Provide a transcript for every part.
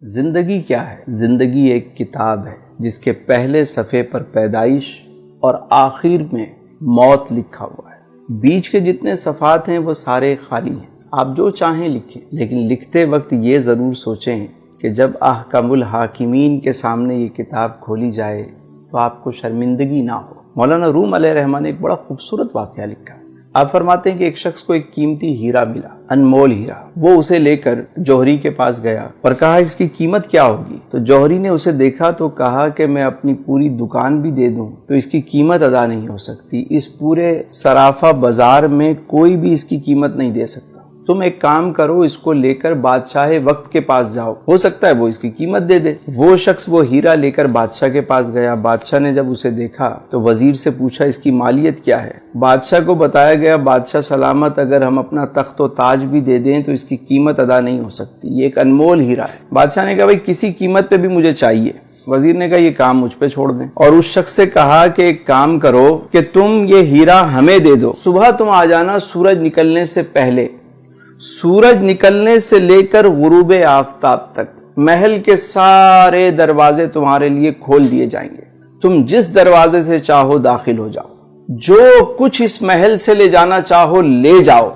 زندگی کیا ہے؟ زندگی ایک کتاب ہے جس کے پہلے صفحے پر پیدائش اور آخر میں موت لکھا ہوا ہے۔ بیچ کے جتنے صفحات ہیں وہ سارے خالی ہیں، آپ جو چاہیں لکھیں، لیکن لکھتے وقت یہ ضرور سوچیں کہ جب احکم الحاکمین کے سامنے یہ کتاب کھولی جائے تو آپ کو شرمندگی نہ ہو۔ مولانا روم علیہ الرحمہ نے ایک بڑا خوبصورت واقعہ لکھا۔ آپ فرماتے ہیں کہ ایک شخص کو ایک قیمتی ہیرا ملا، انمول ہیرا۔ وہ اسے لے کر جوہری کے پاس گیا اور کہا اس کی قیمت کیا ہوگی؟ تو جوہری نے اسے دیکھا تو کہا کہ میں اپنی پوری دکان بھی دے دوں تو اس کی قیمت ادا نہیں ہو سکتی، اس پورے سرافہ بازار میں کوئی بھی اس کی قیمت نہیں دے سکتا۔ تم ایک کام کرو، اس کو لے کر بادشاہ وقت کے پاس جاؤ، ہو سکتا ہے وہ اس کی قیمت دے دے۔ وہ شخص وہ ہیرا لے کر بادشاہ کے پاس گیا۔ بادشاہ نے جب اسے دیکھا تو وزیر سے پوچھا اس کی مالیت کیا ہے؟ بادشاہ کو بتایا گیا بادشاہ سلامت اگر ہم اپنا تخت و تاج بھی دے دیں تو اس کی قیمت ادا نہیں ہو سکتی، یہ ایک انمول ہیرا ہے۔ بادشاہ نے کہا بھائی کسی قیمت پہ بھی مجھے چاہیے۔ وزیر نے کہا یہ کام مجھ پہ چھوڑ دیں، اور اس شخص سے کہا کہ ایک کام کرو کہ تم یہ ہیرا ہمیں دے دو، صبح تم آ جانا سورج نکلنے سے پہلے، سورج نکلنے سے لے کر غروب آفتاب تک محل کے سارے دروازے تمہارے لیے کھول دیے جائیں گے، تم جس دروازے سے چاہو داخل ہو جاؤ، جو کچھ اس محل سے لے جانا چاہو لے جاؤ،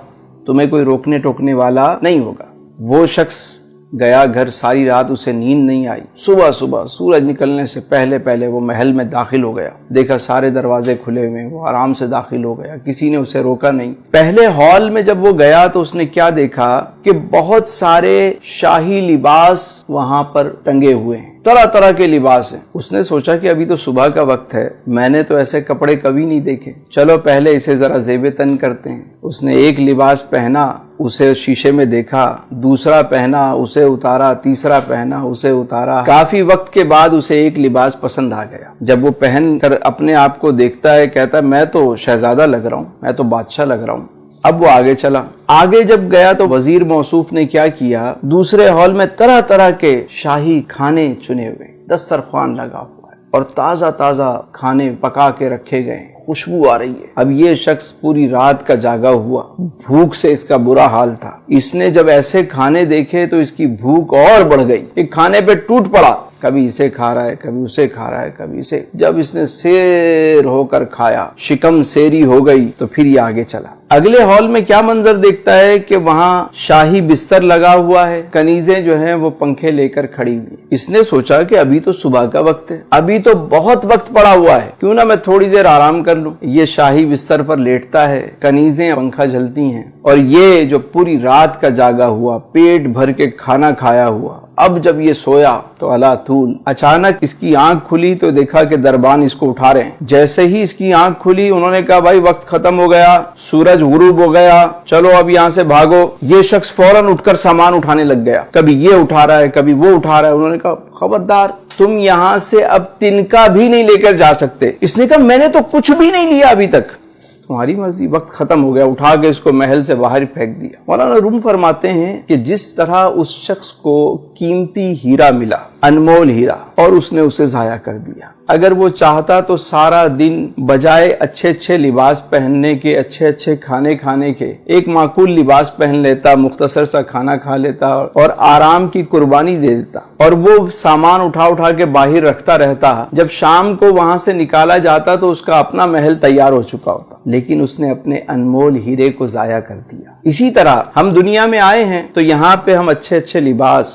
تمہیں کوئی روکنے ٹوکنے والا نہیں ہوگا۔ وہ شخص گیا گھر، ساری رات اسے نیند نہیں آئی۔ صبح سورج نکلنے سے پہلے وہ محل میں داخل ہو گیا، دیکھا سارے دروازے کھلے ہوئے، وہ آرام سے داخل ہو گیا، کسی نے اسے روکا نہیں۔ پہلے ہال میں جب وہ گیا تو اس نے کیا دیکھا کہ بہت سارے شاہی لباس وہاں پر ٹنگے ہوئے ہیں، طرح طرح کے لباس ہیں۔ اس نے سوچا کہ ابھی تو صبح کا وقت ہے، میں نے تو ایسے کپڑے کبھی نہیں دیکھے، چلو پہلے اسے ذرا زیب تن کرتے ہیں۔ اس نے ایک لباس پہنا، اسے شیشے میں دیکھا، دوسرا پہنا، اسے اتارا، تیسرا پہنا، اسے اتارا۔ کافی وقت کے بعد اسے ایک لباس پسند آ گیا۔ جب وہ پہن کر اپنے آپ کو دیکھتا ہے، کہتا ہے میں تو شہزادہ لگ رہا ہوں، میں تو بادشاہ لگ رہا ہوں۔ اب وہ آگے چلا، آگے جب گیا تو وزیر موصوف نے کیا کیا، دوسرے ہال میں طرح طرح کے شاہی کھانے چنے ہوئے، دسترخوان لگا ہوا ہے اور تازہ کھانے پکا کے رکھے گئے ہیں، خوشبو آ رہی ہے۔ اب یہ شخص پوری رات کا جاگا ہوا، بھوک سے اس کا برا حال تھا۔ اس نے جب ایسے کھانے دیکھے تو اس کی بھوک اور بڑھ گئی، ایک کھانے پہ ٹوٹ پڑا، کبھی اسے کھا رہا ہے، کبھی اسے کھا رہا ہے، کبھی اسے۔ جب اس نے سیر ہو کر کھایا، شکم سیری ہو گئی، تو پھر یہ آگے چلا۔ اگلے ہال میں کیا منظر دیکھتا ہے کہ وہاں شاہی بستر لگا ہوا ہے، کنیزیں جو ہیں وہ پنکھے لے کر کھڑی ہوئی۔ اس نے سوچا کہ ابھی تو صبح کا وقت ہے، ابھی تو بہت وقت پڑا ہوا ہے، کیوں نہ میں تھوڑی دیر آرام کر لوں۔ یہ شاہی بستر پر لیٹتا ہے، کنیزیں پنکھا جلتی ہیں، اور یہ جو پوری رات کا جاگا ہوا، پیٹ بھر کے کھانا کھایا ہوا، اب جب یہ سویا تو اللہ طول اچانک اس کی آنکھ کھلی تو دیکھا کہ دربان اس کو اٹھا رہے ہیں۔ جیسے ہی اس کی آنکھ کھلی انہوں نے کہا بھائی وقت ختم ہو گیا، سورج غروب ہو گیا، چلو اب یہاں سے بھاگو۔ یہ شخص فوراً اٹھ کر سامان اٹھانے لگ گیا، کبھی یہ اٹھا رہا ہے، کبھی وہ اٹھا رہا ہے۔ انہوں نے کہا خبردار، تم یہاں سے اب تنکا بھی نہیں لے کر جا سکتے۔ اس نے کہا میں نے تو کچھ بھی نہیں لیا ابھی تک۔ تمہاری مرضی، وقت ختم ہو گیا۔ اٹھا کے اس کو محل سے باہر پھینک دیا۔ مولانا روم فرماتے ہیں کہ جس طرح اس شخص کو قیمتی ہیرا ملا، انمول ہیرا، اور اس نے اسے ضائع کر دیا۔ اگر وہ چاہتا تو سارا دن بجائے اچھے لباس پہننے کے، اچھے کھانے کھانے کے، ایک معقول لباس پہن لیتا، مختصر سا کھانا کھا لیتا اور آرام کی قربانی دے دیتا، اور وہ سامان اٹھا کے باہر رکھتا رہتا۔ جب شام کو وہاں سے نکالا جاتا تو اس کا اپنا محل تیار ہو چکا ہوتا، لیکن اس نے اپنے انمول ہیرے کو ضائع کر دیا۔ اسی طرح ہم دنیا میں آئے ہیں تو یہاں پہ ہم اچھے لباس،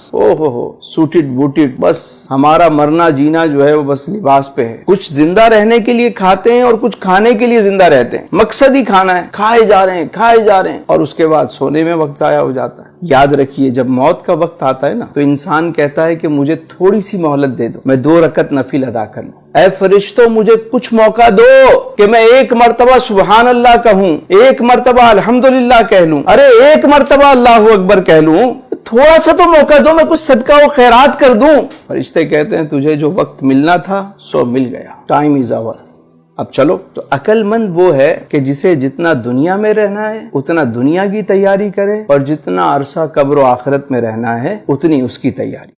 سوٹڈ بوٹڈ، بس ہمارا مرنا جینا جو ہے وہ بس لباس پہ ہے۔ کچھ زندہ رہنے کے لیے کھاتے ہیں اور کچھ کھانے کے لیے زندہ رہتے ہیں، مقصد ہی کھانا ہے، کھائے جا رہے ہیں، اور اس کے بعد سونے میں وقت ضائع ہو جاتا ہے۔ یاد رکھیے جب موت کا وقت آتا ہے نا تو انسان کہتا ہے کہ مجھے تھوڑی سی مہلت دے دو، میں 2 رکعت نفل ادا کر لوں۔ اے فرشتوں مجھے کچھ موقع دو کہ میں 1 مرتبہ سبحان اللہ کہوں، 1 مرتبہ الحمدللہ کہہ لوں، ارے 1 مرتبہ اللہ اکبر کہہ لوں، تھوڑا سا تو موقع دو، میں کچھ صدقہ و خیرات کر دوں۔ فرشتے کہتے ہیں تجھے جو وقت ملنا تھا سو مل گیا، ٹائم از اوور، اب چلو۔ تو عقل مند وہ ہے کہ جسے جتنا دنیا میں رہنا ہے اتنا دنیا کی تیاری کرے، اور جتنا عرصہ قبر و آخرت میں رہنا ہے اتنی اس کی تیاری۔